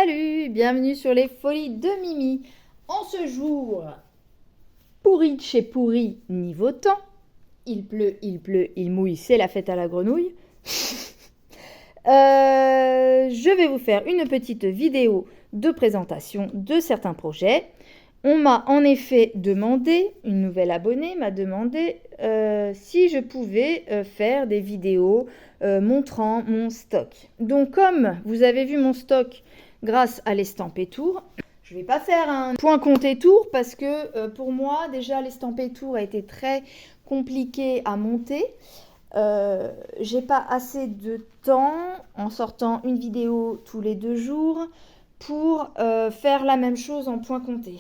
Salut, bienvenue sur les folies de Mimi. En ce jour, pourri de chez pourri, niveau temps. Il pleut, il mouille, c'est la fête à la grenouille. Je vais vous faire une petite vidéo de présentation de certains projets. On m'a en effet demandé, une nouvelle abonnée m'a demandé si je pouvais faire des vidéos montrant mon stock. Donc comme vous avez vu mon stock grâce à l'estampé tour, je ne vais pas faire un point compté tour parce que pour moi déjà l'estampé tour a été très compliqué à monter. J'ai pas assez de temps en sortant une vidéo tous les 2 jours pour faire la même chose en point compté.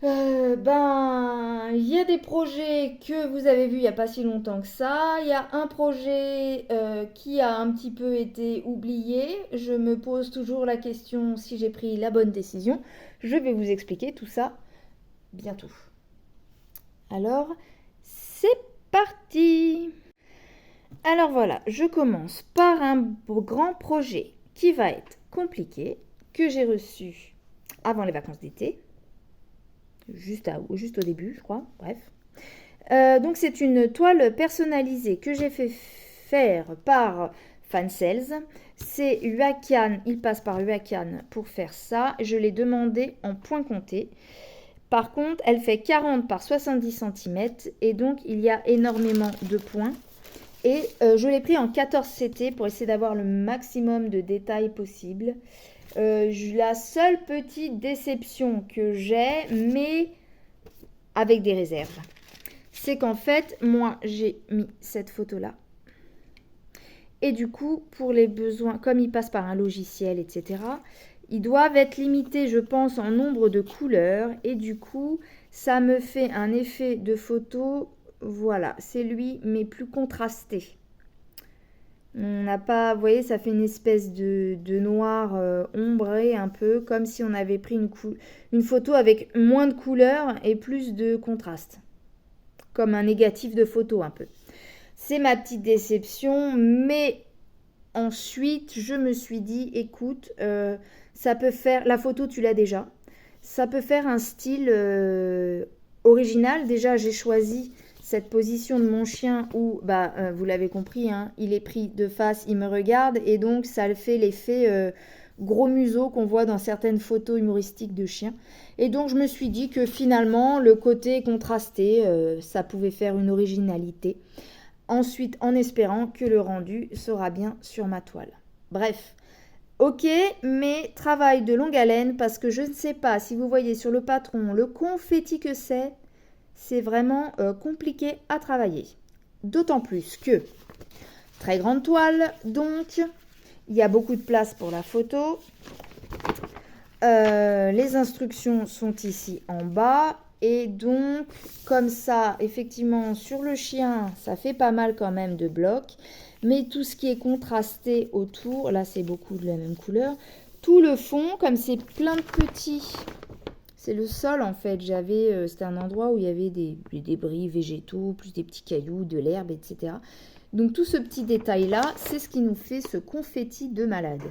Il y a des projets que vous avez vus il n'y a pas si longtemps que ça. Il y a un projet qui a un petit peu été oublié. Je me pose toujours la question si j'ai pris la bonne décision. Je vais vous expliquer tout ça bientôt. Alors, c'est parti! Alors voilà, je commence par un grand projet qui va être compliqué, que j'ai reçu avant les vacances d'été. Juste au début, je crois. Bref. Donc, c'est une toile personnalisée que j'ai fait faire par Fansales. C'est Huacan. Il passe par Huacan pour faire ça. Je l'ai demandé en point compté. Par contre, elle fait 40 par 70 cm. Et donc, il y a énormément de points. Et je l'ai pris en 14 CT pour essayer d'avoir le maximum de détails possible. La seule petite déception que j'ai, mais avec des réserves, c'est qu'en fait, moi, j'ai mis cette photo-là. Et du coup, pour les besoins, comme ils passent par un logiciel, etc., ils doivent être limités, je pense, en nombre de couleurs. Et du coup, ça me fait un effet de photo, voilà, c'est lui, mais plus contrasté. On n'a pas, vous voyez, ça fait une espèce de noir ombré un peu, comme si on avait pris une photo avec moins de couleurs et plus de contraste. Comme un négatif de photo un peu. C'est ma petite déception, mais ensuite, je me suis dit, écoute, ça peut faire, la photo tu l'as déjà, ça peut faire un style original. Déjà, j'ai choisi cette position de mon chien où, vous l'avez compris, hein, il est pris de face, il me regarde et donc ça le fait l'effet gros museau qu'on voit dans certaines photos humoristiques de chiens. Et donc je me suis dit que finalement le côté contrasté, ça pouvait faire une originalité. Ensuite, en espérant que le rendu sera bien sur ma toile. Bref, ok, mais travail de longue haleine parce que je ne sais pas si vous voyez sur le patron le confetti que c'est vraiment compliqué à travailler. D'autant plus que, très grande toile, donc, il y a beaucoup de place pour la photo. Les instructions sont ici en bas. Et donc, comme ça, effectivement, sur le chien, ça fait pas mal quand même de blocs. Mais tout ce qui est contrasté autour, là, c'est beaucoup de la même couleur. Tout le fond, comme c'est plein de petits... C'est le sol en fait, c'était un endroit où il y avait des débris végétaux, plus des petits cailloux, de l'herbe, etc. Donc tout ce petit détail là, c'est ce qui nous fait ce confetti de malade.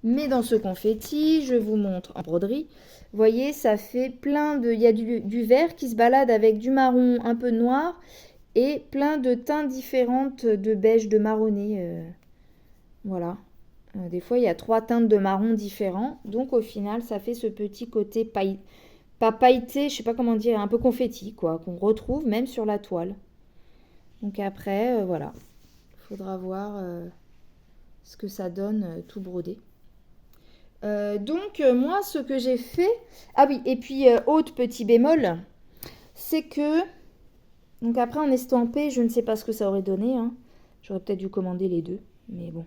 Mais dans ce confetti, je vous montre en broderie, vous voyez, ça fait plein de... Il y a du vert qui se balade avec du marron un peu noir et plein de teintes différentes de beige, de marronné. Voilà. Des fois, il y a 3 teintes de marron différents. Donc, au final, ça fait ce petit côté pas pailleté, je sais pas comment dire, un peu confetti, quoi, qu'on retrouve même sur la toile. Donc après, voilà. Il faudra voir ce que ça donne tout brodé. Moi, ce que j'ai fait... Ah oui, et puis, autre petit bémol, c'est que... Donc après, en estampé, je ne sais pas ce que ça aurait donné. Hein. J'aurais peut-être dû commander les deux, mais bon.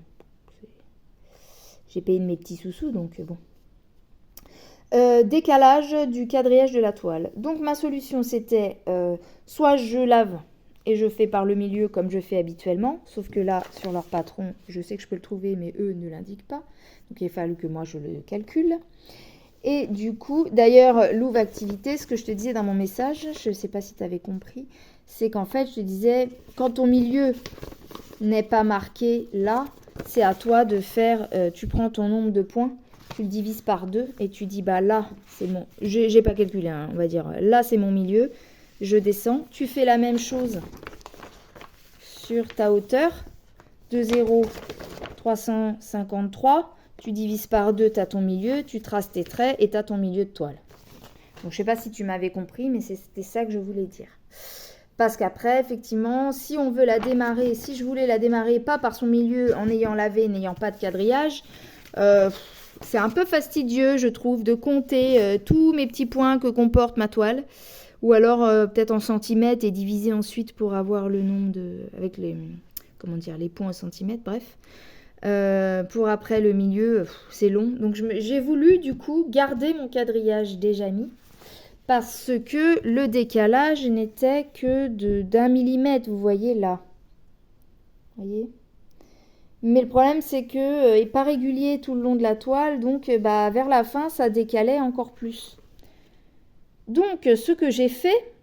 J'ai payé de mes petits sous-sous, donc bon. Décalage du quadrillage de la toile. Donc ma solution, c'était soit je lave et je fais par le milieu comme je fais habituellement, sauf que là, sur leur patron, je sais que je peux le trouver, mais eux ne l'indiquent pas. Donc il a fallu que moi, je le calcule. Et du coup, d'ailleurs, Louvre Activité, ce que je te disais dans mon message, je ne sais pas si tu avais compris, c'est qu'en fait, je te disais, quand ton milieu n'est pas marqué là, c'est à toi de faire, tu prends ton nombre de points tu le divises par 2 et tu dis, bah là, c'est mon... J'ai pas calculé, hein, on va dire, là, c'est mon milieu. Je descends. Tu fais la même chose sur ta hauteur. De 0, 353. Tu divises par 2, tu as ton milieu. Tu traces tes traits et tu as ton milieu de toile. Donc, je sais pas si tu m'avais compris, mais c'était ça que je voulais dire. Parce qu'après, effectivement, si on veut la démarrer, si je voulais la démarrer pas par son milieu en ayant lavé, n'ayant pas de quadrillage, c'est un peu fastidieux, je trouve, de compter tous mes petits points que comporte ma toile. Ou alors peut-être en centimètres et diviser ensuite pour avoir le nombre de... avec les... comment dire, les points en centimètres, bref. Pour après le milieu, c'est long. Donc j'ai voulu du coup garder mon quadrillage déjà mis. Parce que le décalage n'était que d'1 millimètre, vous voyez là. Vous voyez ? Mais le problème, c'est que n'est pas régulier tout le long de la toile, donc vers la fin, ça décalait encore plus. Donc, ce que j'ai fait,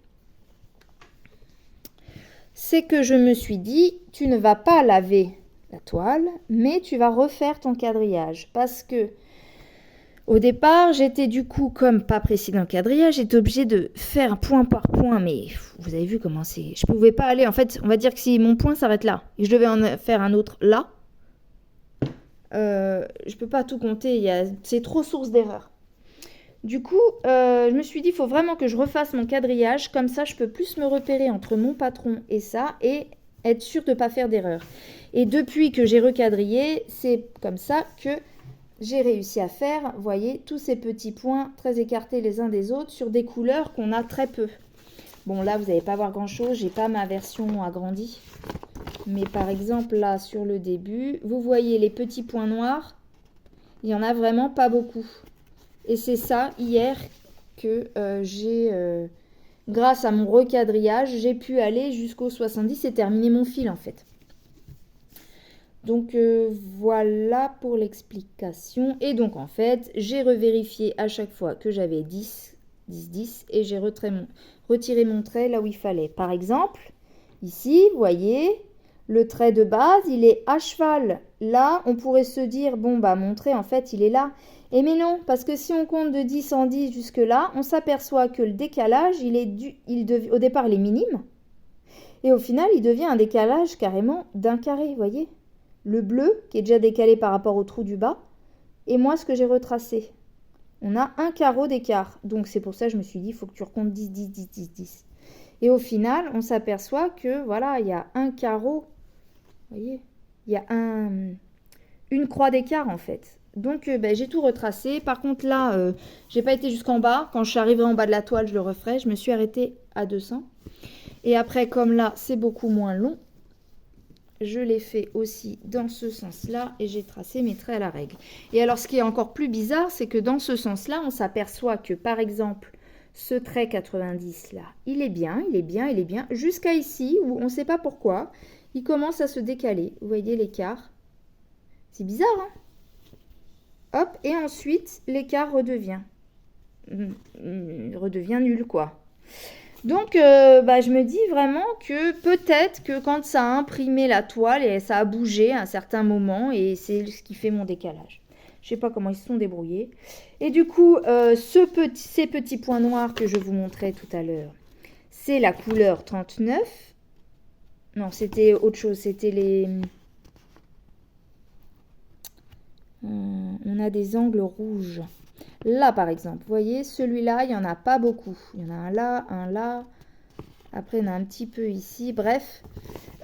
c'est que je me suis dit, tu ne vas pas laver la toile, mais tu vas refaire ton quadrillage. Parce que au départ, j'étais du coup, comme pas précis dans le quadrillage, j'étais obligée de faire point par point, mais vous avez vu comment c'est... Je pouvais pas aller, en fait, on va dire que si mon point s'arrête là, et je devais en faire un autre là, je peux pas tout compter, c'est trop source d'erreur. Du coup, je me suis dit, il faut vraiment que je refasse mon quadrillage, comme ça je peux plus me repérer entre mon patron et ça, et être sûre de ne pas faire d'erreur. Et depuis que j'ai recadrillé, c'est comme ça que j'ai réussi à faire, vous voyez, tous ces petits points très écartés les uns des autres sur des couleurs qu'on a très peu. Bon, là, vous n'allez pas voir grand-chose, j'ai pas ma version agrandie. Mais par exemple, là, sur le début, vous voyez les petits points noirs, il n'y en a vraiment pas beaucoup. Et c'est ça, hier, que grâce à mon recadrillage, j'ai pu aller jusqu'au 70 et terminer mon fil, en fait. Donc, voilà pour l'explication. Et donc, en fait, j'ai revérifié à chaque fois que j'avais 10, 10, 10, et j'ai retiré mon trait là où il fallait. Par exemple, ici, vous voyez, le trait de base, il est à cheval. Là, on pourrait se dire, bon, bah, mon trait, en fait, il est là. Et mais non, parce que si on compte de 10 en 10 jusque là, on s'aperçoit que le décalage, au départ, il est minime. Et au final, il devient un décalage carrément d'un carré, vous voyez. Le bleu, qui est déjà décalé par rapport au trou du bas, et moi, ce que j'ai retracé. On a un carreau d'écart. Donc, c'est pour ça que je me suis dit, il faut que tu recomptes 10, 10, 10, 10, 10. Et au final, on s'aperçoit que, voilà, il y a un carreau. Vous voyez, il y a une croix d'écart, en fait. Donc, j'ai tout retracé. Par contre, là, j'ai pas été jusqu'en bas. Quand je suis arrivée en bas de la toile, je le referai. Je me suis arrêtée à 200. Et après, comme là, c'est beaucoup moins long, je l'ai fait aussi dans ce sens-là et j'ai tracé mes traits à la règle. Et alors, ce qui est encore plus bizarre, c'est que dans ce sens-là, on s'aperçoit que, par exemple, ce trait 90 là, il est bien, jusqu'à ici où on ne sait pas pourquoi, il commence à se décaler. Vous voyez l'écart? C'est bizarre, hein? Hop, et ensuite, l'écart redevient nul, quoi. Donc, je me dis vraiment que peut-être que quand ça a imprimé la toile, et ça a bougé à un certain moment, et c'est ce qui fait mon décalage. Je ne sais pas comment ils se sont débrouillés. Et du coup, ces petits points noirs que je vous montrais tout à l'heure, c'est la couleur 39. Non, c'était autre chose, c'était les... on a des angles rouges. Là, par exemple, vous voyez, celui-là, il n'y en a pas beaucoup. Il y en a un là, un là. Après, il y en a un petit peu ici. Bref,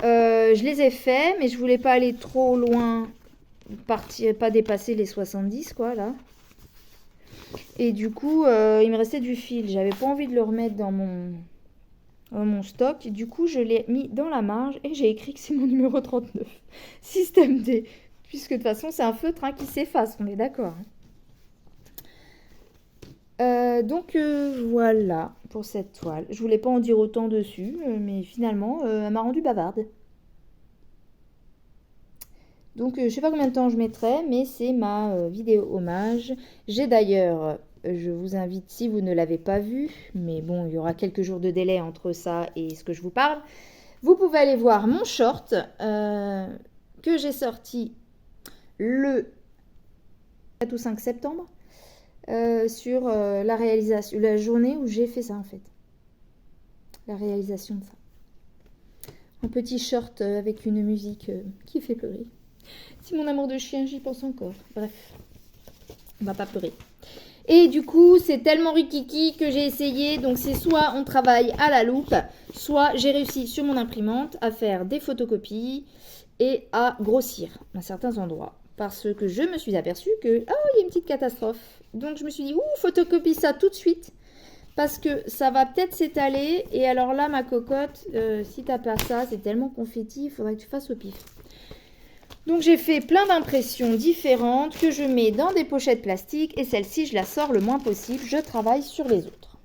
je les ai faits, mais je voulais pas aller trop loin, pas dépasser les 70, quoi, là. Et du coup, il me restait du fil. J'avais pas envie de le remettre dans mon stock. Du coup, je l'ai mis dans la marge et j'ai écrit que c'est mon numéro 39. Système D. Puisque de toute façon, c'est un feutre qui s'efface, on est d'accord. Donc voilà pour cette toile. Je voulais pas en dire autant dessus, mais finalement, elle m'a rendue bavarde. Donc je sais pas combien de temps je mettrai, mais c'est ma vidéo hommage. J'ai d'ailleurs, je vous invite, si vous ne l'avez pas vu, mais bon, il y aura quelques jours de délai entre ça et ce que je vous parle, vous pouvez aller voir mon short que j'ai sorti le 4 ou 5 septembre, sur la réalisation, la journée où j'ai fait ça en fait. La réalisation de ça. Un petit short avec une musique qui fait pleurer. Si mon amour de chien, j'y pense encore. Bref, on va pas pleurer. Et du coup, c'est tellement rikiki que j'ai essayé. Donc, c'est soit on travaille à la loupe, soit j'ai réussi sur mon imprimante à faire des photocopies et à grossir à certains endroits. Parce que je me suis aperçue que, il y a une petite catastrophe. Donc, je me suis dit, photocopie ça tout de suite. Parce que ça va peut-être s'étaler. Et alors là, ma cocotte, si t'as pas ça, c'est tellement confetti, il faudrait que tu fasses au pif. Donc j'ai fait plein d'impressions différentes que je mets dans des pochettes plastiques. Et celle-ci, je la sors le moins possible. Je travaille sur les autres.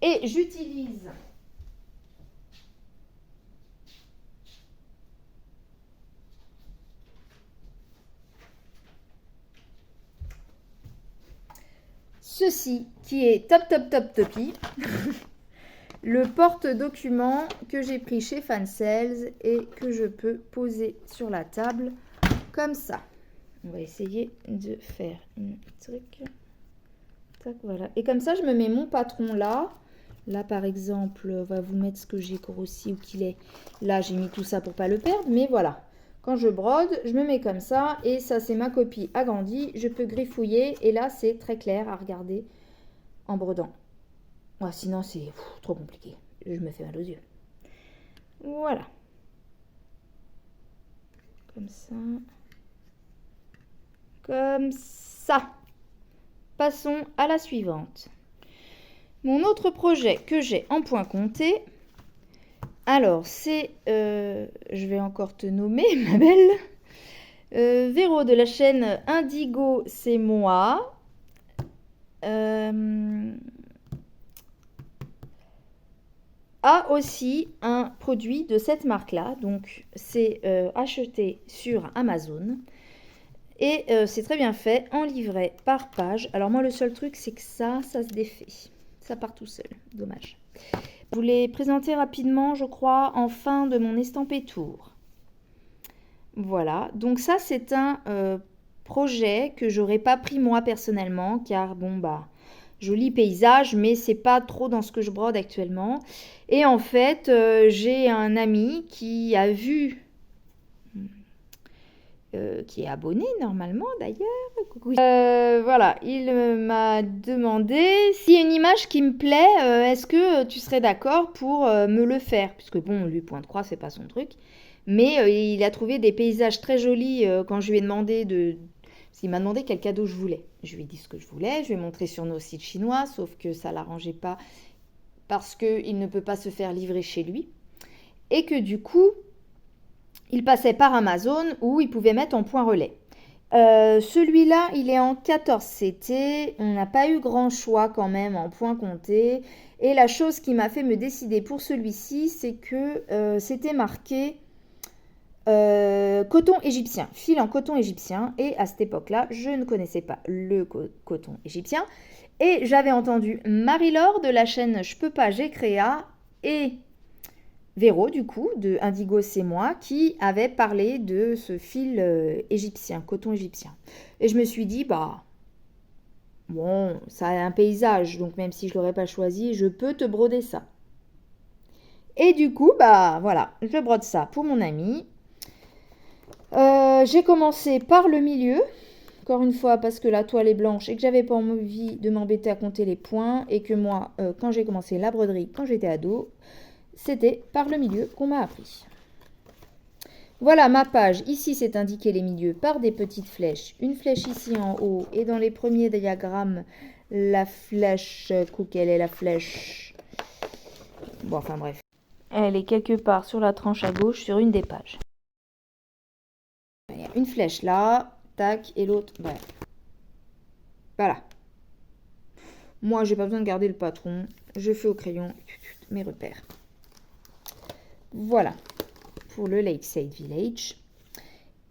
Et j'utilise ceci qui est topi. Le porte-document que j'ai pris chez Fansales et que je peux poser sur la table comme ça. On va essayer de faire un truc. Tac, voilà. Et comme ça, je me mets mon patron là. Là, par exemple, on va vous mettre ce que j'ai grossi ou qu'il est. Là, j'ai mis tout ça pour pas le perdre. Mais voilà. Quand je brode, je me mets comme ça. Et ça, c'est ma copie agrandie. Je peux griffouiller. Et là, c'est très clair à regarder en brodant. Ouais, sinon, c'est trop compliqué. Je me fais mal aux yeux. Voilà. Comme ça. Comme ça. Passons à la suivante. Mon autre projet que j'ai en point compté. Alors, c'est... je vais encore te nommer, ma belle. Véro de la chaîne Indigo, c'est moi. A aussi un produit de cette marque-là. Donc, c'est acheté sur Amazon. Et c'est très bien fait, en livret par page. Alors moi, le seul truc, c'est que ça se défait. Ça part tout seul. Dommage. Je vous l'ai présenté rapidement, je crois, en fin de mon estampé tour. Voilà. Donc ça, c'est un projet que j'aurais pas pris moi personnellement, car bon, joli paysage, mais c'est pas trop dans ce que je brode actuellement. Et en fait, j'ai un ami qui a vu... qui est abonné normalement d'ailleurs. Coucou. Voilà, il m'a demandé s'il y a une image qui me plaît, est-ce que tu serais d'accord pour me le faire? Puisque bon, lui, point de croix, c'est pas son truc. Mais il a trouvé des paysages très jolis quand je lui ai demandé de... Il m'a demandé quel cadeau je voulais. Je lui ai dit ce que je voulais, je lui ai montré sur nos sites chinois, sauf que ça ne l'arrangeait pas parce qu'il ne peut pas se faire livrer chez lui. Et que du coup... il passait par Amazon où il pouvait mettre en point relais. Celui-là, il est en 14 CT. On n'a pas eu grand choix quand même en point compté. Et la chose qui m'a fait me décider pour celui-ci, c'est que c'était marqué coton égyptien, fil en coton égyptien. Et à cette époque-là, je ne connaissais pas le coton égyptien. Et j'avais entendu Marie-Laure de la chaîne Je peux pas, j'ai créa et... Véro, du coup, de Indigo, c'est moi, qui avait parlé de ce fil égyptien, coton égyptien. Et je me suis dit, bon, ça a un paysage, donc même si je ne l'aurais pas choisi, je peux te broder ça. Et du coup, voilà, je brode ça pour mon ami. J'ai commencé par le milieu, encore une fois, parce que la toile est blanche et que j'avais pas envie de m'embêter à compter les points, et que moi, quand j'ai commencé la broderie, quand j'étais ado, c'était par le milieu qu'on m'a appris. Voilà ma page. Ici, c'est indiqué les milieux par des petites flèches. Une flèche ici en haut. Et dans les premiers diagrammes, la flèche... quelle est la flèche? Bon, enfin bref. Elle est quelque part sur la tranche à gauche, sur une des pages. Il y a une flèche là, tac, et l'autre... Bref. Voilà. Moi, j'ai pas besoin de garder le patron. Je fais au crayon mes repères. Voilà pour le Lakeside Village.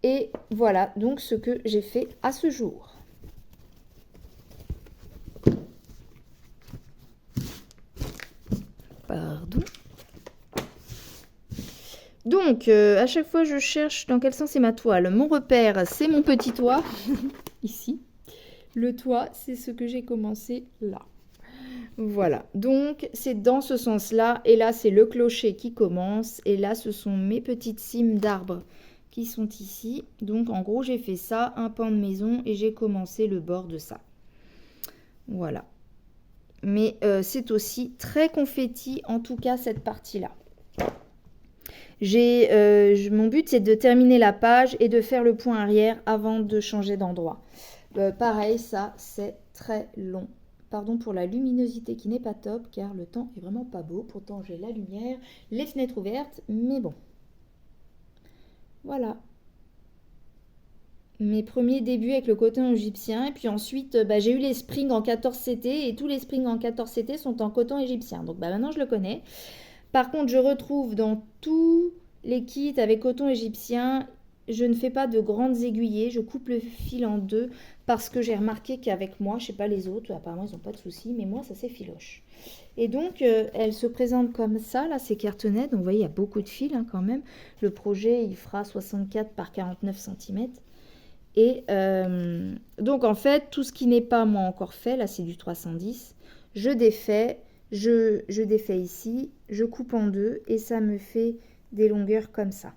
Et voilà donc ce que j'ai fait à ce jour. Pardon. Donc, à chaque fois, je cherche dans quel sens est ma toile. Mon repère, c'est mon petit toit. ici. Le toit, c'est ce que j'ai commencé là. Voilà, donc c'est dans ce sens-là. Et là, c'est le clocher qui commence. Et là, ce sont mes petites cimes d'arbres qui sont ici. Donc, en gros, j'ai fait ça, un pan de maison, et j'ai commencé le bord de ça. Voilà. Mais c'est aussi très confetti, en tout cas, cette partie-là. Mon but, c'est de terminer la page et de faire le point arrière avant de changer d'endroit. Pareil, ça, c'est très long. Pardon pour la luminosité qui n'est pas top, car le temps est vraiment pas beau. Pourtant, j'ai la lumière, les fenêtres ouvertes, mais bon. Voilà. Mes premiers débuts avec le coton égyptien. Et puis ensuite, j'ai eu les springs en 14 CT. Et tous les springs en 14 CT sont en coton égyptien. Donc maintenant, je le connais. Par contre, je retrouve dans tous les kits avec coton égyptien, je ne fais pas de grandes aiguillées. Je coupe le fil en deux parce que j'ai remarqué qu'avec moi, je ne sais pas les autres, apparemment, ils n'ont pas de soucis. Mais moi, ça s'effiloche. Et donc, elle se présente comme ça, là, ces cartonnettes. Donc, vous voyez, il y a beaucoup de fils quand même. Le projet, il fera 64 par 49 cm. Et donc, en fait, tout ce qui n'est pas, moi, encore fait, là, c'est du 310. Je défais, je défais ici, je coupe en deux et ça me fait des longueurs comme ça.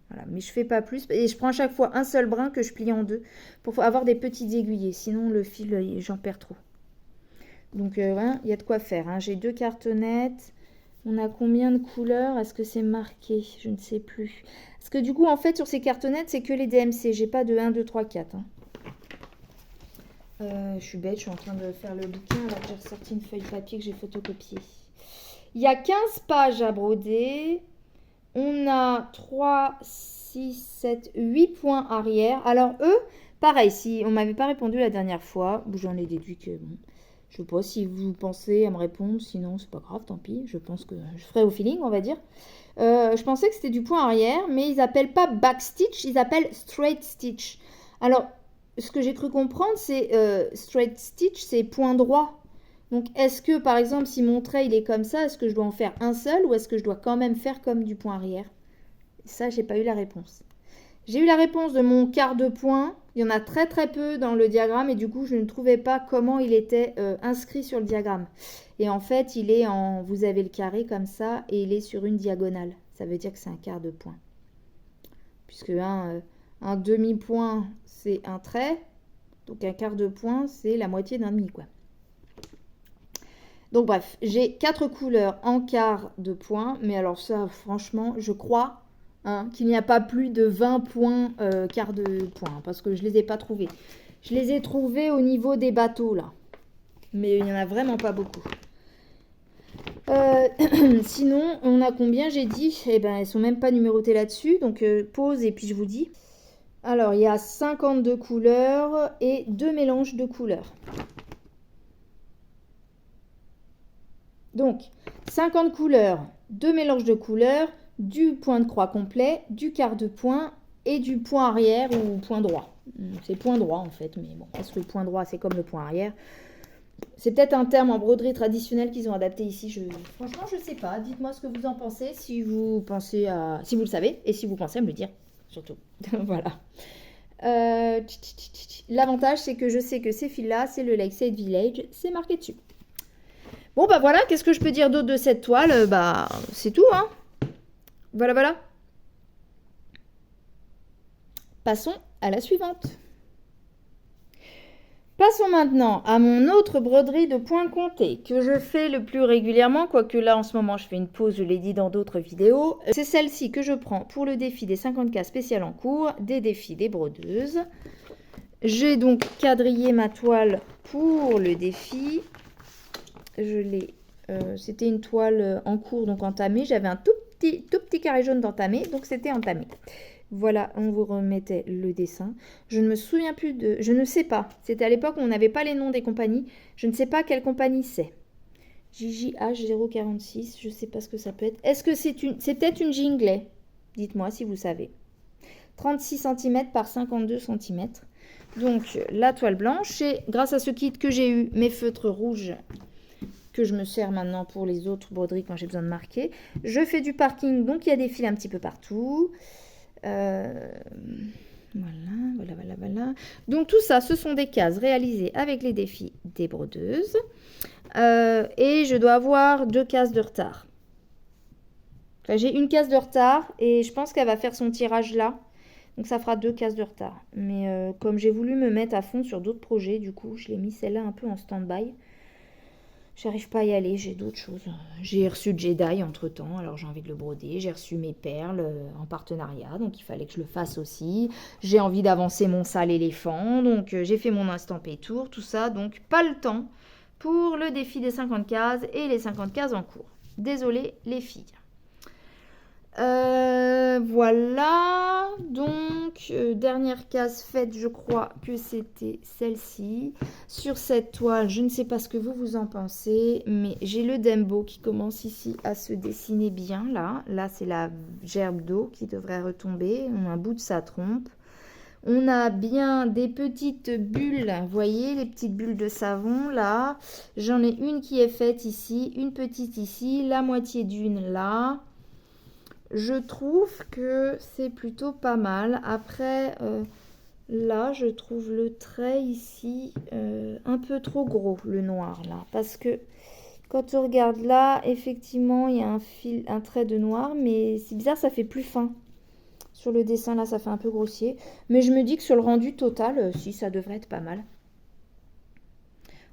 Voilà, mais je ne fais pas plus. Et je prends à chaque fois un seul brin que je plie en deux pour avoir des petites aiguillées. Sinon, le fil, j'en perds trop. Donc, il y a de quoi faire. Hein. J'ai 2 cartonnettes. On a combien de couleurs? Est-ce que c'est marqué? Je ne sais plus. Parce que du coup, en fait, sur ces cartonnettes, c'est que les DMC. J'ai pas de 1, 2, 3, 4. Hein. Je suis bête, je suis en train de faire le bouquin alors que j'ai ressorti une feuille papier que j'ai photocopiée. Il y a 15 pages à broder. On a 3, 6, 7, 8 points arrière. Alors eux, pareil, si on m'avait pas répondu la dernière fois, j'en ai déduit que bon, je sais pas si vous pensez à me répondre, sinon c'est pas grave, tant pis. Je pense que je ferai au feeling, on va dire. Je pensais que c'était du point arrière, mais ils appellent pas back stitch, ils appellent straight stitch. Alors, ce que j'ai cru comprendre, c'est straight stitch, c'est point droit. Donc, est-ce que, par exemple, si mon trait, il est comme ça, est-ce que je dois en faire un seul ou est-ce que je dois quand même faire comme du point arrière? Ça, j'ai pas eu la réponse. J'ai eu la réponse de mon quart de point. Il y en a très très peu dans le diagramme et du coup, je ne trouvais pas comment il était inscrit sur le diagramme. Et en fait, il est en... Vous avez le carré comme ça et il est sur une diagonale. Ça veut dire que c'est un quart de point. Puisque un demi-point, c'est un trait. Donc, un quart de point, c'est la moitié d'un demi, quoi. Donc bref, j'ai 4 couleurs en quart de point, mais alors ça, franchement, je crois qu'il n'y a pas plus de 20 points quart de point, parce que je ne les ai pas trouvés. Je les ai trouvés au niveau des bateaux, là. Mais il n'y en a vraiment pas beaucoup. Sinon, on a combien, j'ai dit? Eh ben, elles ne sont même pas numérotées là-dessus, donc pause et puis je vous dis. Alors, il y a 52 couleurs et 2 mélanges de couleurs. Donc, 50 couleurs, 2 mélanges de couleurs, du point de croix complet, du quart de point et du point arrière ou point droit. C'est point droit en fait, mais bon, est-ce que le point droit c'est comme le point arrière? C'est peut-être un terme en broderie traditionnelle qu'ils ont adapté ici. Franchement, je ne sais pas. Dites-moi ce que vous en pensez, si vous pensez à... Si vous le savez, et si vous pensez à me le dire, surtout. Voilà. L'avantage, c'est que je sais que ces fils-là, c'est le Lakeside Village, c'est marqué dessus. Bon, bah voilà, qu'est-ce que je peux dire d'autre de cette toile? Bah, c'est tout, hein. Voilà, voilà. Passons à la suivante. Passons maintenant à mon autre broderie de point compté que je fais le plus régulièrement, quoique là en ce moment je fais une pause, je l'ai dit dans d'autres vidéos. C'est celle-ci que je prends pour le défi des 50K spécial en cours, des défis des brodeuses. J'ai donc quadrillé ma toile pour le défi. C'était une toile en cours, donc entamée. J'avais un tout petit carré jaune d'entamé, donc c'était entamé. Voilà, on vous remettait le dessin. Je ne me souviens plus de... Je ne sais pas. C'était à l'époque où on n'avait pas les noms des compagnies. Je ne sais pas quelle compagnie c'est. JJH046, je ne sais pas ce que ça peut être. Est-ce que c'est peut-être une Jinglet? Dites-moi si vous savez. 36 cm par 52 cm. Donc, la toile blanche. Et grâce à ce kit que j'ai eu, mes feutres rouges que je me sers maintenant pour les autres broderies quand j'ai besoin de marquer. Je fais du parking, donc il y a des fils un petit peu partout. Voilà. Donc tout ça, ce sont des cases réalisées avec les défis des brodeuses. Et je dois avoir 2 cases de retard. Enfin, j'ai une case de retard et je pense qu'elle va faire son tirage là. Donc ça fera 2 cases de retard. Mais comme j'ai voulu me mettre à fond sur d'autres projets, du coup, je l'ai mis celle-là un peu en stand-by. J'arrive pas à y aller, j'ai d'autres choses. J'ai reçu Jedi entre-temps, alors j'ai envie de le broder. J'ai reçu mes perles en partenariat, donc il fallait que je le fasse aussi. J'ai envie d'avancer mon sale éléphant, donc j'ai fait mon instampé tour, tout ça. Donc pas le temps pour le défi des 50 cases et les 50 cases en cours. Désolée les filles. Voilà, donc dernière case faite, je crois que c'était celle-ci. Sur cette toile, je ne sais pas ce que vous en pensez, mais j'ai le Dembo qui commence ici à se dessiner bien là. Là, c'est la gerbe d'eau qui devrait retomber. On a un bout de sa trompe. On a bien des petites bulles, vous voyez, les petites bulles de savon là. J'en ai une qui est faite ici, une petite ici, la moitié d'une là. Je trouve que c'est plutôt pas mal. Après, là, je trouve le trait ici un peu trop gros, le noir là. Parce que quand on regarde là, effectivement, il y a un trait de noir, mais c'est bizarre, ça fait plus fin. Sur le dessin, là, ça fait un peu grossier. Mais je me dis que sur le rendu total, si, ça devrait être pas mal.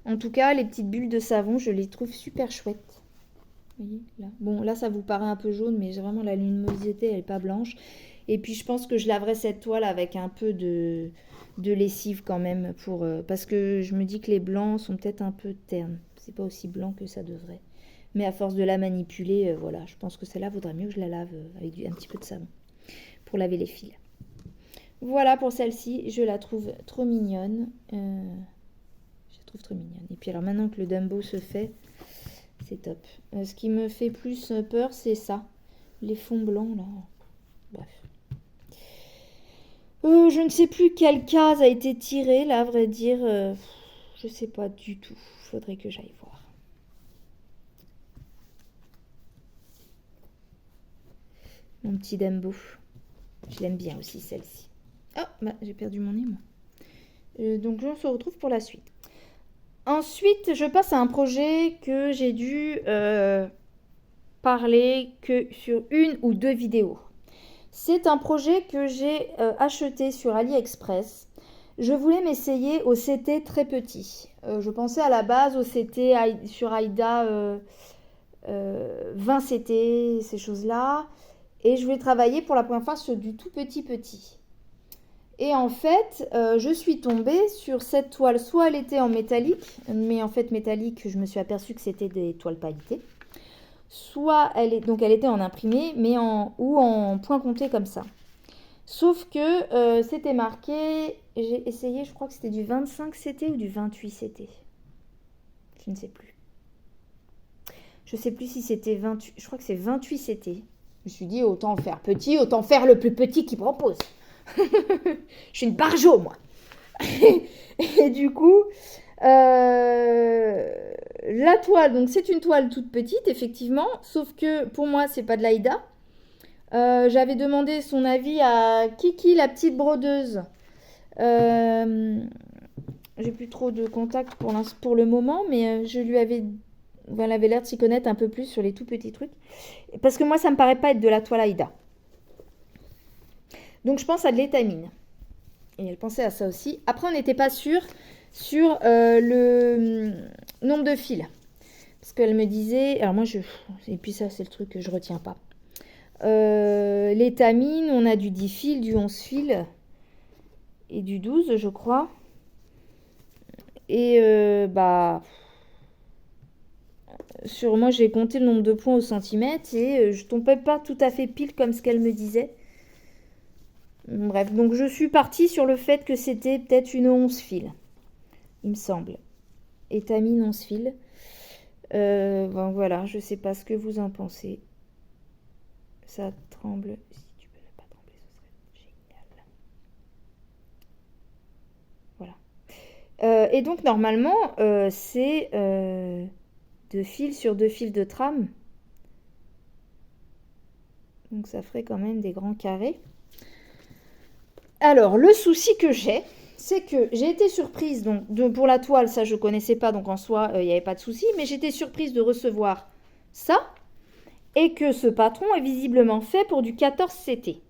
En tout cas, les petites bulles de savon, je les trouve super chouettes. Vous voyez, là. Bon, là, ça vous paraît un peu jaune, mais vraiment, la luminosité, elle n'est pas blanche. Et puis, je pense que je laverai cette toile avec un peu de lessive quand même, parce que je me dis que les blancs sont peut-être un peu ternes. C'est pas aussi blanc que ça devrait. Mais à force de la manipuler, voilà, je pense que celle-là vaudrait mieux que je la lave avec un petit peu de savon pour laver les fils. Voilà pour celle-ci, je la trouve trop mignonne. Je la trouve trop mignonne. Et puis alors maintenant que le Dumbo se fait, c'est top. Ce qui me fait plus peur, c'est ça. Les fonds blancs, là. Bref. Je ne sais plus quelle case a été tirée, là, à vrai dire. Je sais pas du tout. Faudrait que j'aille voir. Mon petit Dumbo. Je l'aime bien aussi, celle-ci. Oh, bah, j'ai perdu mon nez, moi. Donc, on se retrouve pour la suite. Ensuite, je passe à un projet que j'ai dû parler que sur 1 ou 2 vidéos. C'est un projet que j'ai acheté sur AliExpress. Je voulais m'essayer au CT très petit. Je pensais à la base au CT sur Aïda 20 CT, ces choses-là. Et je voulais travailler pour la première fois sur du tout petit. Et en fait, je suis tombée sur cette toile. Soit elle était en métallique, mais en fait métallique, je me suis aperçue que c'était des toiles pailletées. Soit elle était en imprimé, mais ou en point compté comme ça. Sauf que c'était marqué, j'ai essayé, je crois que c'était du 25 CT ou du 28 CT. Je ne sais plus. Je ne sais plus si c'était 28, je crois que c'est 28 CT. Je me suis dit, autant faire petit, autant faire le plus petit qui propose. Je suis une barjo, moi. Et du coup, la toile, donc c'est une toile toute petite, effectivement, sauf que pour moi, c'est pas de l'Aïda. J'avais demandé son avis à Kiki, la petite brodeuse. J'ai plus trop de contact pour le moment, mais je lui avais... Elle avait l'air de s'y connaître un peu plus sur les tout petits trucs. Parce que moi, ça me paraît pas être de la toile Aïda. Donc, je pense à de l'étamine. Et elle pensait à ça aussi. Après, on n'était pas sûr sur le nombre de fils. Parce qu'elle me disait... Alors moi, et puis ça, c'est le truc que je retiens pas. L'étamine, on a du 10 fils, du 11 fils et du 12, je crois. Et sur moi, j'ai compté le nombre de points au centimètre et je tombais pas tout à fait pile comme ce qu'elle me disait. Bref, donc je suis partie sur le fait que c'était peut-être une 11 fils, il me semble. Étamine 11 fils. Bon, voilà, je sais pas ce que vous en pensez. Ça tremble. Si tu peux ne pas trembler, ce serait génial. Voilà. Et donc, normalement, c'est 2 fils sur 2 fils de trame. Donc, ça ferait quand même des grands carrés. Alors, le souci que j'ai, c'est que j'ai été surprise, donc pour la toile, ça je connaissais pas, donc en soi, il n'y avait pas de souci, mais j'étais surprise de recevoir ça, et que ce patron est visiblement fait pour du 14 CT.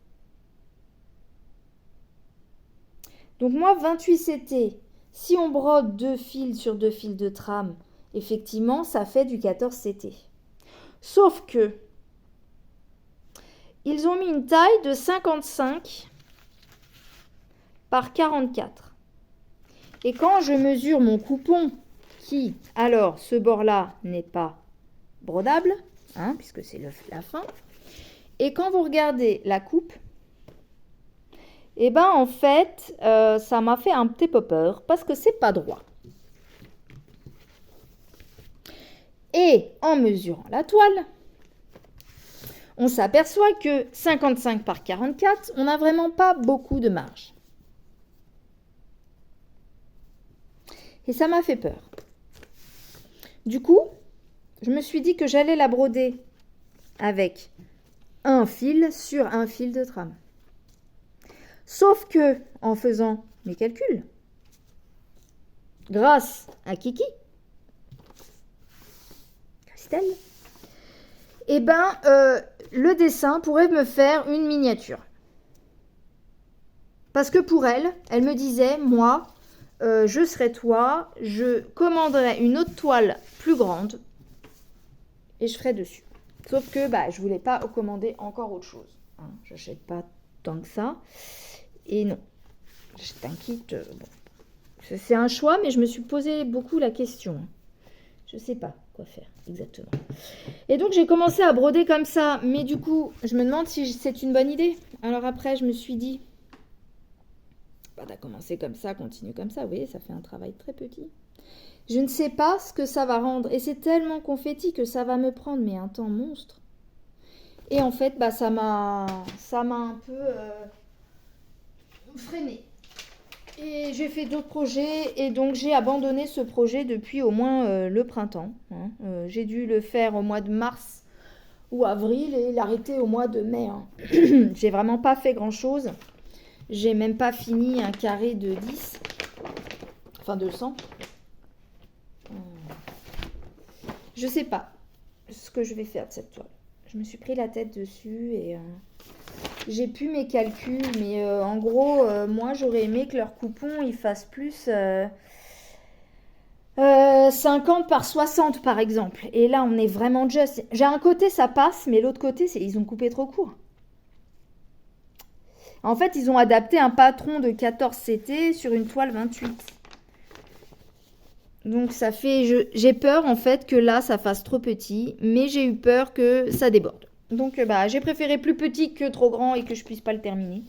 Donc moi, 28 CT, si on brode 2 fils sur 2 fils de trame, effectivement, ça fait du 14 CT. Sauf que, ils ont mis une taille de 55 par 44. Et quand je mesure mon coupon, qui, alors, ce bord-là n'est pas brodable, hein, puisque c'est la fin, et quand vous regardez la coupe, et ben en fait, ça m'a fait un petit peu peur, parce que c'est pas droit. Et en mesurant la toile, on s'aperçoit que 55 par 44, on n'a vraiment pas beaucoup de marge. Et ça m'a fait peur. Du coup, je me suis dit que j'allais la broder avec un fil sur un fil de trame. Sauf que, en faisant mes calculs, grâce à Kiki, Christelle, eh ben, le dessin pourrait me faire une miniature. Parce que pour elle, elle me disait, moi, je serais toi, je commanderais une autre toile plus grande et je ferais dessus. Sauf que je voulais pas commander encore autre chose. Hein, j'achète pas tant que ça. Et non, j'achète un kit. Bon. C'est un choix, mais je me suis posé beaucoup la question. Je sais pas quoi faire exactement. Et donc j'ai commencé à broder comme ça. Mais du coup, je me demande si c'est une bonne idée. Alors après, je me suis dit, t'as commencé comme ça, continue comme ça. Vous voyez, ça fait un travail très petit. Je ne sais pas ce que ça va rendre. Et c'est tellement confetti que ça va me prendre mais un temps monstre. Et en fait, ça m'a un peu freiné. Et j'ai fait d'autres projets. Et donc, j'ai abandonné ce projet depuis au moins le printemps. Hein. J'ai dû le faire au mois de mars ou avril et l'arrêter au mois de mai. Hein. J'ai vraiment pas fait grand-chose. J'ai même pas fini un carré de 10. Enfin, de 100. Je sais pas ce que je vais faire de cette toile. Je me suis pris la tête dessus et j'ai pu mes calculs. Mais en gros, moi, j'aurais aimé que leur coupon, il fasse plus 50 par 60, par exemple. Et là, on est vraiment juste. J'ai un côté, ça passe, mais l'autre côté, ils ont coupé trop court. En fait, ils ont adapté un patron de 14 CT sur une toile 28. Donc ça fait, j'ai peur en fait que là ça fasse trop petit, mais j'ai eu peur que ça déborde. Donc j'ai préféré plus petit que trop grand et que je puisse pas le terminer.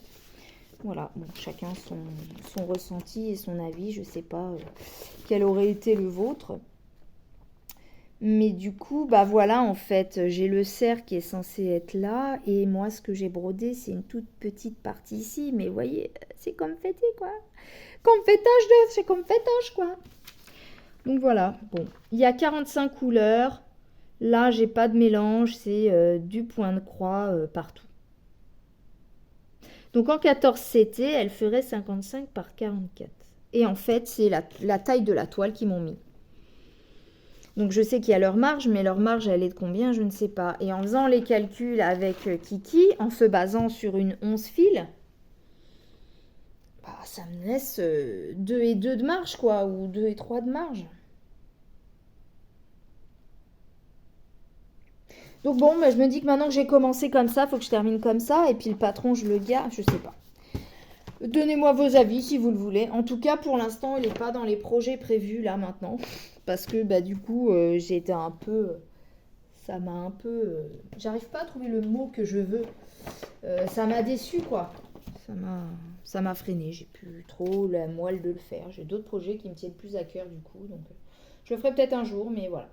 Voilà, bon, chacun son ressenti et son avis, je sais pas quel aurait été le vôtre. Mais du coup, voilà, en fait, j'ai le cerf qui est censé être là, et moi ce que j'ai brodé, c'est une toute petite partie ici, mais vous voyez, c'est confetti quoi. Confetage c'est confetage quoi. Donc voilà, bon, il y a 45 couleurs. Là, j'ai pas de mélange, c'est du point de croix partout. Donc en 14 CT, elle ferait 55 par 44. Et en fait, c'est la taille de la toile qu'ils m'ont mis. Donc je sais qu'il y a leur marge, mais leur marge, elle est de combien, je ne sais pas. Et en faisant les calculs avec Kiki, en se basant sur une 11 fils, ça me laisse 2 et 2 de marge, quoi, ou 2 et 3 de marge. Donc bon, je me dis que maintenant que j'ai commencé comme ça, il faut que je termine comme ça. Et puis le patron, je le garde, je sais pas. Donnez-moi vos avis si vous le voulez. En tout cas, pour l'instant, il n'est pas dans les projets prévus là maintenant. Parce que du coup, j'ai été un peu... Ça m'a un peu... J'arrive pas à trouver le mot que je veux. Ça m'a déçu quoi. Ça m'a freiné. J'ai plus trop la moelle de le faire. J'ai d'autres projets qui me tiennent plus à cœur du coup. Donc je le ferai peut-être un jour, mais voilà.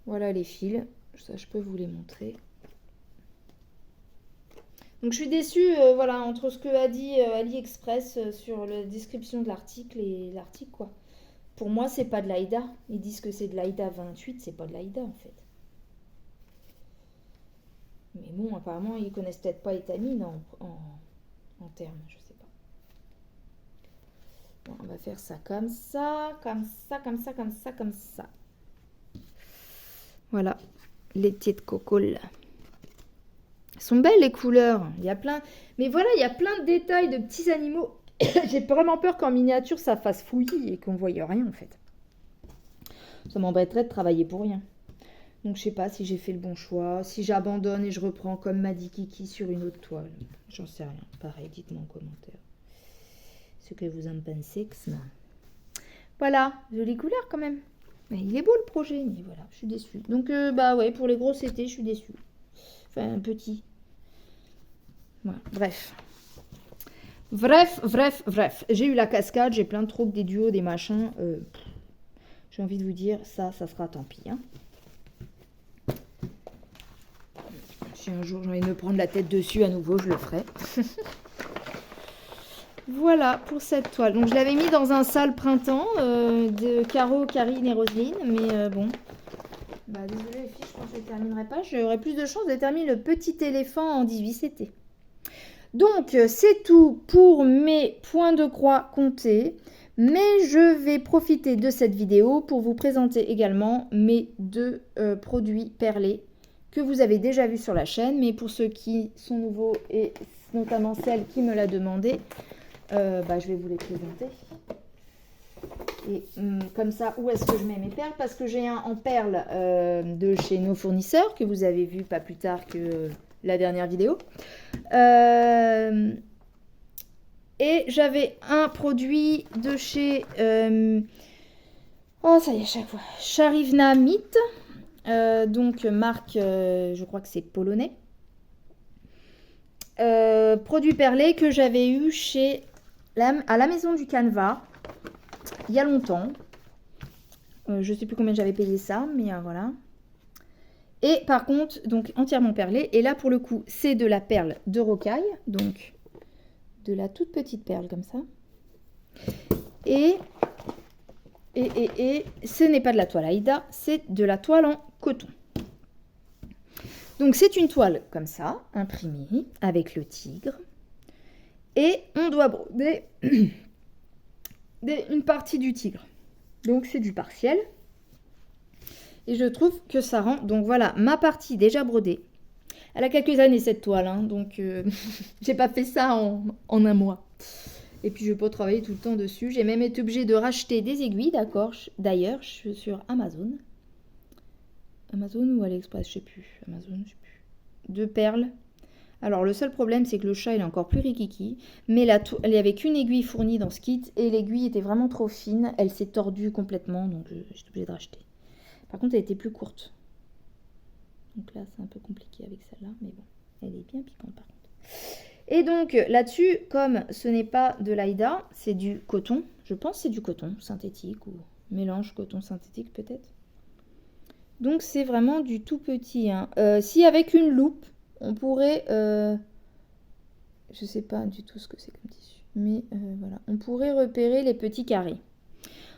Voilà les fils. Ça, je peux vous les montrer. Donc je suis déçue, voilà, entre ce que a dit AliExpress sur la description de l'article et l'article, quoi. Pour moi, c'est pas de l'Aïda. Ils disent que c'est de l'Aïda 28, c'est pas de l'Aïda, en fait. Mais bon, apparemment, ils connaissent peut-être pas étamine en termes, je sais pas. Bon, on va faire ça comme ça, comme ça, comme ça, comme ça, comme ça. Voilà, les laitiers de coco là. Elles sont belles les couleurs. Il y a plein. Mais voilà, il y a plein de détails de petits animaux. J'ai vraiment peur qu'en miniature ça fasse fouillis et qu'on voie rien en fait. Ça m'embêterait de travailler pour rien. Donc je sais pas si j'ai fait le bon choix, si j'abandonne et je reprends comme m'a dit Kiki sur une autre toile. J'en sais rien. Pareil, dites-moi en commentaire ce que vous en pensez. Voilà, jolie couleur quand même. Mais il est beau le projet, mais voilà, je suis déçue. Donc bah ouais, pour les gros CT, je suis déçue. Enfin, un petit. Voilà, bref. Bref. J'ai eu la cascade, j'ai plein de troubles, des duos, des machins. J'ai envie de vous dire, ça sera tant pis. Hein. Si un jour j'ai envie de me prendre la tête dessus à nouveau, je le ferai. Voilà pour cette toile. Donc je l'avais mis dans un sale printemps de Caro, Karine et Roselyne. Mais bon, bah désolée les filles, je pense que je ne terminerai pas. J'aurai plus de chance de terminer le petit éléphant en 18 CT. Donc c'est tout pour mes points de croix comptés. Mais je vais profiter de cette vidéo pour vous présenter également mes deux produits perlés que vous avez déjà vus sur la chaîne. Mais pour ceux qui sont nouveaux et notamment celle qui me l'a demandé, je vais vous les présenter. Et comme ça, où est-ce que je mets mes perles? Parce que j'ai un en perles de chez nos fournisseurs que vous avez vu pas plus tard que la dernière vidéo. Et j'avais un produit de chez oh ça y est, chaque fois Charivna Meat, donc marque je crois que c'est polonais, produit perlé que j'avais eu chez à la maison du Canevas il y a longtemps. Je sais plus combien j'avais payé ça, mais voilà. Et par contre, donc entièrement perlé. Et là, pour le coup, c'est de la perle de rocaille. Donc, de la toute petite perle comme ça. Et ce n'est pas de la toile Aïda, c'est de la toile en coton. Donc, c'est une toile comme ça, imprimée, avec le tigre. Et on doit broder une partie du tigre. Donc, c'est du partiel. Et je trouve que ça rend... Donc voilà, ma partie déjà brodée. Elle a quelques années cette toile, hein, donc j'ai pas fait ça en un mois. Et puis je vais pas travailler tout le temps dessus. J'ai même été obligée de racheter des aiguilles, d'accord. D'ailleurs, je suis sur Amazon. Amazon ou AliExpress, je sais plus. Amazon, je sais plus. De perles. Alors le seul problème, c'est que le chat il est encore plus rikiki. Mais il n'y avait qu'une aiguille fournie dans ce kit. Et l'aiguille était vraiment trop fine. Elle s'est tordue complètement, donc j'étais obligée de racheter. Par contre, elle était plus courte. Donc là, c'est un peu compliqué avec celle-là. Mais bon, elle est bien piquante par contre. Et donc, là-dessus, comme ce n'est pas de l'Aïda, c'est du coton. Je pense que c'est du coton synthétique ou mélange coton synthétique peut-être. Donc, c'est vraiment du tout petit. Hein. Si avec une loupe, on pourrait... je sais pas du tout ce que c'est comme tissu. Mais voilà, on pourrait repérer les petits carrés.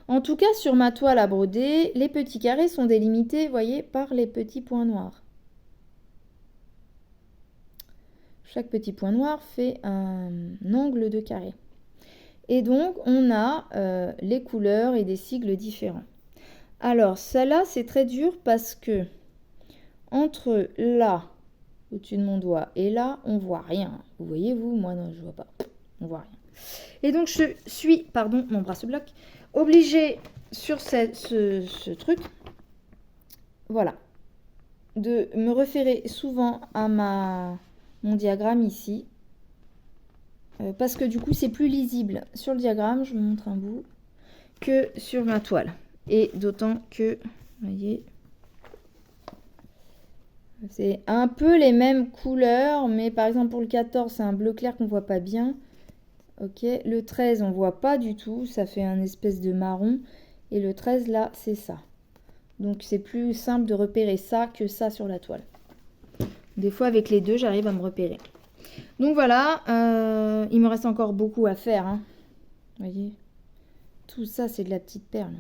En tout cas, sur ma toile à broder, les petits carrés sont délimités, vous voyez, par les petits points noirs. Chaque petit point noir fait un angle de carré. Et donc, on a les couleurs et des sigles différents. Alors, celle-là, c'est très dur parce que entre là, au-dessus de mon doigt, et là, on voit rien. Vous voyez, vous? Moi, non, je vois pas. On voit rien. Et donc, je suis, pardon, mon bras se bloque, obligée sur ce truc, voilà, de me référer souvent à mon diagramme ici, parce que du coup c'est plus lisible sur le diagramme, je vous montre un bout, que sur ma toile. Et d'autant que, vous voyez, c'est un peu les mêmes couleurs, mais par exemple pour le 14 c'est un bleu clair qu'on voit pas bien. Ok, le 13 on voit pas du tout, ça fait un espèce de marron. Et le 13 là c'est ça. Donc c'est plus simple de repérer ça que ça sur la toile. Des fois avec les deux j'arrive à me repérer. Donc voilà, il me reste encore beaucoup à faire. Hein. Vous voyez, tout ça c'est de la petite perle.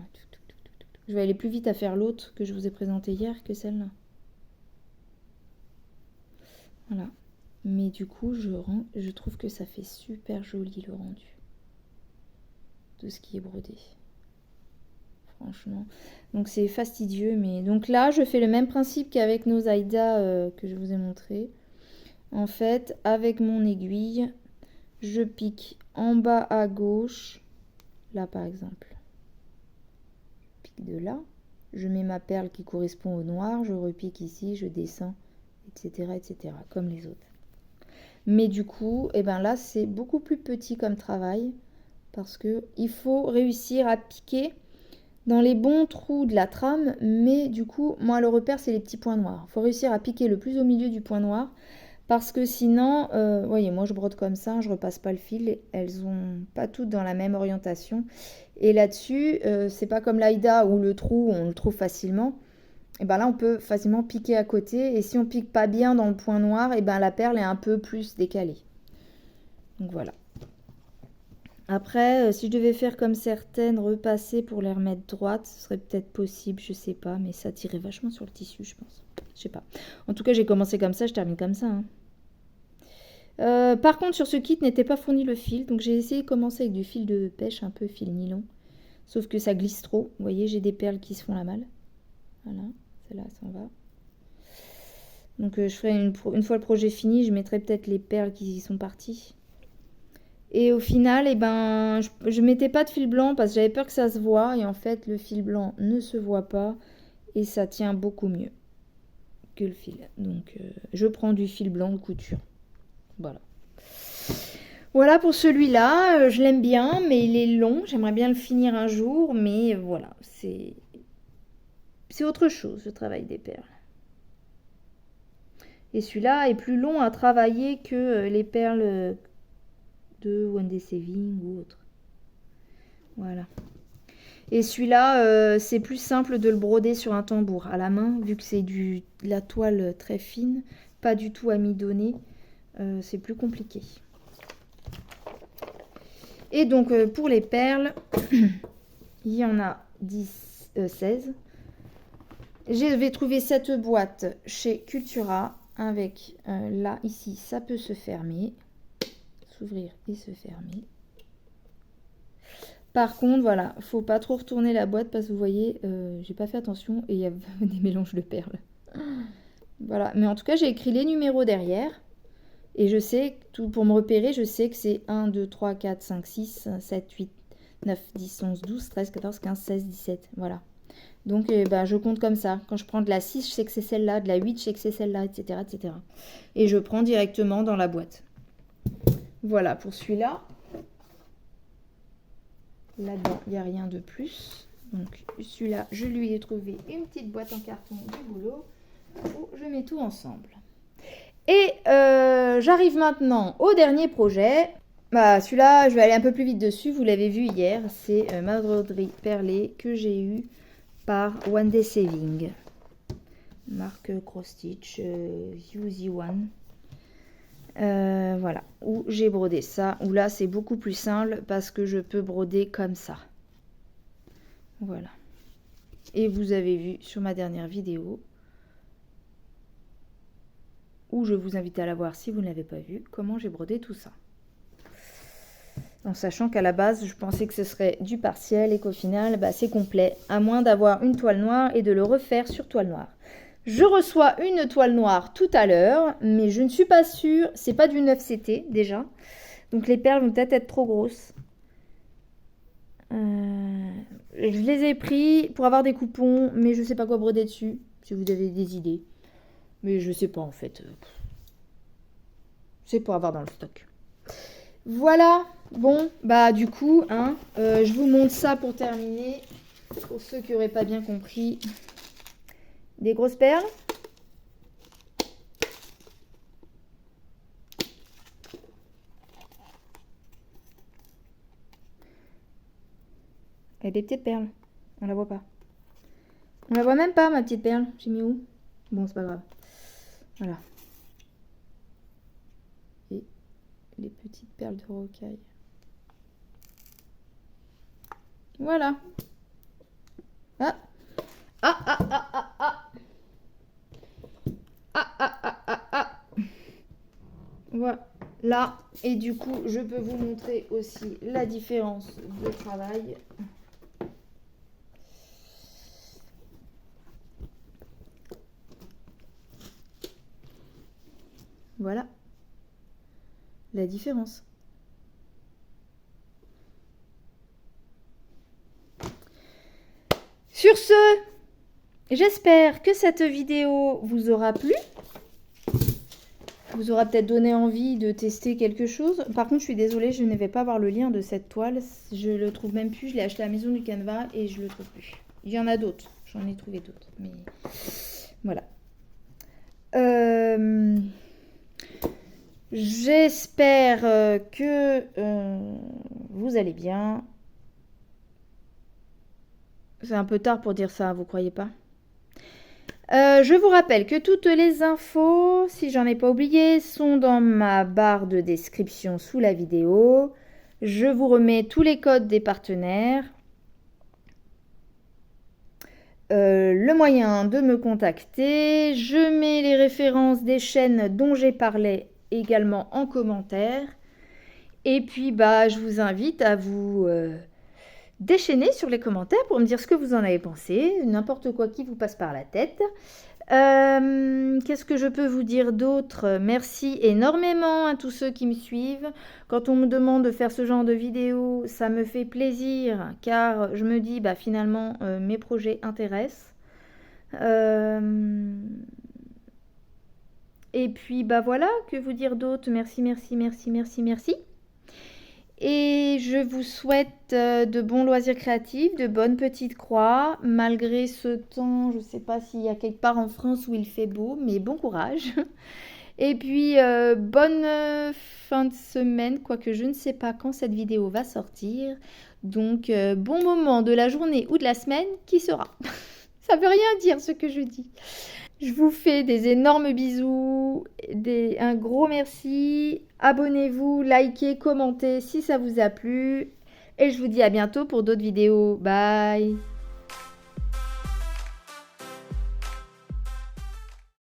Je vais aller plus vite à faire l'autre que je vous ai présenté hier que celle-là. Voilà. Mais du coup, je trouve que ça fait super joli le rendu de ce qui est brodé. Franchement. Donc c'est fastidieux, mais donc là, je fais le même principe qu'avec nos Aïda que je vous ai montré. En fait, avec mon aiguille, je pique en bas à gauche, là par exemple. Je pique de là. Je mets ma perle qui correspond au noir, je repique ici, je descends, etc., etc., comme les autres. Mais du coup, eh ben là, c'est beaucoup plus petit comme travail parce que il faut réussir à piquer dans les bons trous de la trame, mais du coup, moi, le repère, c'est les petits points noirs. Il faut réussir à piquer le plus au milieu du point noir parce que sinon, voyez, moi, je brode comme ça, je repasse pas le fil. Elles ont pas toutes dans la même orientation. Et là-dessus, c'est pas comme l'Aïda où le trou, on le trouve facilement. Et ben là, on peut facilement piquer à côté. Et si on pique pas bien dans le point noir, et ben la perle est un peu plus décalée. Donc voilà. Après, si je devais faire comme certaines, repasser pour les remettre droites, ce serait peut-être possible, je sais pas, mais ça tirait vachement sur le tissu, je pense. Je sais pas. En tout cas, j'ai commencé comme ça, je termine comme ça. Hein. Par contre, sur ce kit n'était pas fourni le fil, donc j'ai essayé de commencer avec du fil de pêche, un peu fil nylon. Sauf que ça glisse trop. Vous voyez, j'ai des perles qui se font la malle. Voilà, celle-là s'en va. Donc je ferai une fois le projet fini, je mettrai peut-être les perles qui y sont parties. Et au final, eh ben, je mettais pas de fil blanc parce que j'avais peur que ça se voie. Et en fait, le fil blanc ne se voit pas et ça tient beaucoup mieux que le fil. Donc, je prends du fil blanc de couture. Voilà. Voilà pour celui-là. Je l'aime bien, mais il est long. J'aimerais bien le finir un jour, mais voilà, c'est autre chose, le travail des perles. Et celui-là est plus long à travailler que les perles de One Day Saving ou autre. Voilà. Et celui-là, c'est plus simple de le broder sur un tambour à la main, vu que c'est de la toile très fine, pas du tout amidonnée. C'est plus compliqué. Et donc, pour les perles, il y en a 16. Je vais trouver cette boîte chez Cultura avec, là, ici, ça peut se fermer. S'ouvrir et se fermer. Par contre, voilà, faut pas trop retourner la boîte parce que vous voyez, j'ai pas fait attention et il y a des mélanges de perles. Voilà, mais en tout cas, j'ai écrit les numéros derrière. Et je sais, tout pour me repérer, je sais que c'est 1, 2, 3, 4, 5, 6, 7, 8, 9, 10, 11, 12, 13, 14, 15, 16, 17. Voilà. Donc, ben, je compte comme ça. Quand je prends de la 6, je sais que c'est celle-là, de la 8, je sais que c'est celle-là, etc., etc. Et je prends directement dans la boîte. Voilà pour celui-là. Là-dedans, il n'y a rien de plus. Donc, celui-là, je lui ai trouvé une petite boîte en carton du boulot où je mets tout ensemble. Et j'arrive maintenant au dernier projet. Bah, celui-là, je vais aller un peu plus vite dessus. Vous l'avez vu hier. C'est ma broderie perlée que j'ai eue par One Day Saving. Marque Cross Stitch Easy One. Voilà, où j'ai brodé ça, où là c'est beaucoup plus simple parce que je peux broder comme ça. Voilà. Et vous avez vu sur ma dernière vidéo, où je vous invite à la voir si vous ne l'avez pas vu, comment j'ai brodé tout ça. En sachant qu'à la base, je pensais que ce serait du partiel et qu'au final, bah, c'est complet, à moins d'avoir une toile noire et de le refaire sur toile noire. Je reçois une toile noire tout à l'heure, mais je ne suis pas sûre. C'est pas du 9CT déjà. Donc les perles vont peut-être être trop grosses. Je les ai pris pour avoir des coupons, mais je ne sais pas quoi broder dessus. Si vous avez des idées. Mais je ne sais pas en fait. C'est pour avoir dans le stock. Voilà. Bon, bah du coup, hein, je vous montre ça pour terminer. Pour ceux qui n'auraient pas bien compris. Des grosses perles. Et des petites perles. On la voit pas. On la voit même pas, ma petite perle. J'ai mis où? Bon, c'est pas grave. Voilà. Et les petites perles de rocaille. Voilà. Ah. Ah, ah, ah, ah, ah. Ah, ah, ah, ah, ah. là. Et du coup, je peux vous montrer aussi la différence de travail. Voilà la différence. Sur ce, j'espère que cette vidéo vous aura plu. Vous aura peut-être donné envie de tester quelque chose. Par contre, je suis désolée, je ne vais pas voir le lien de cette toile. Je le trouve même plus. Je l'ai acheté à la Maison du Canevas et je le trouve plus. Il y en a d'autres. J'en ai trouvé d'autres. Mais voilà. J'espère que vous allez bien. C'est un peu tard pour dire ça, vous croyez pas? Je vous rappelle que toutes les infos, si j'en ai pas oublié, sont dans ma barre de description sous la vidéo. Je vous remets tous les codes des partenaires. Le moyen de me contacter. Je mets les références des chaînes dont j'ai parlé également en commentaire. Et puis, je vous invite à vous déchaîner sur les commentaires pour me dire ce que vous en avez pensé. N'importe quoi qui vous passe par la tête. Qu'est-ce que je peux vous dire d'autre? Merci énormément à tous ceux qui me suivent. Quand on me demande de faire ce genre de vidéo, ça me fait plaisir car je me dis finalement mes projets intéressent. Et puis voilà, que vous dire d'autre? Merci, merci, merci, merci, merci. Et je vous souhaite de bons loisirs créatifs, de bonnes petites croix, malgré ce temps, je ne sais pas s'il y a quelque part en France où il fait beau, mais bon courage. Et puis, bonne fin de semaine, quoique je ne sais pas quand cette vidéo va sortir. Donc, bon moment de la journée ou de la semaine qui sera. Ça veut rien dire ce que je dis. Je vous fais des énormes bisous, un gros merci. Abonnez-vous, likez, commentez si ça vous a plu. Et je vous dis à bientôt pour d'autres vidéos. Bye!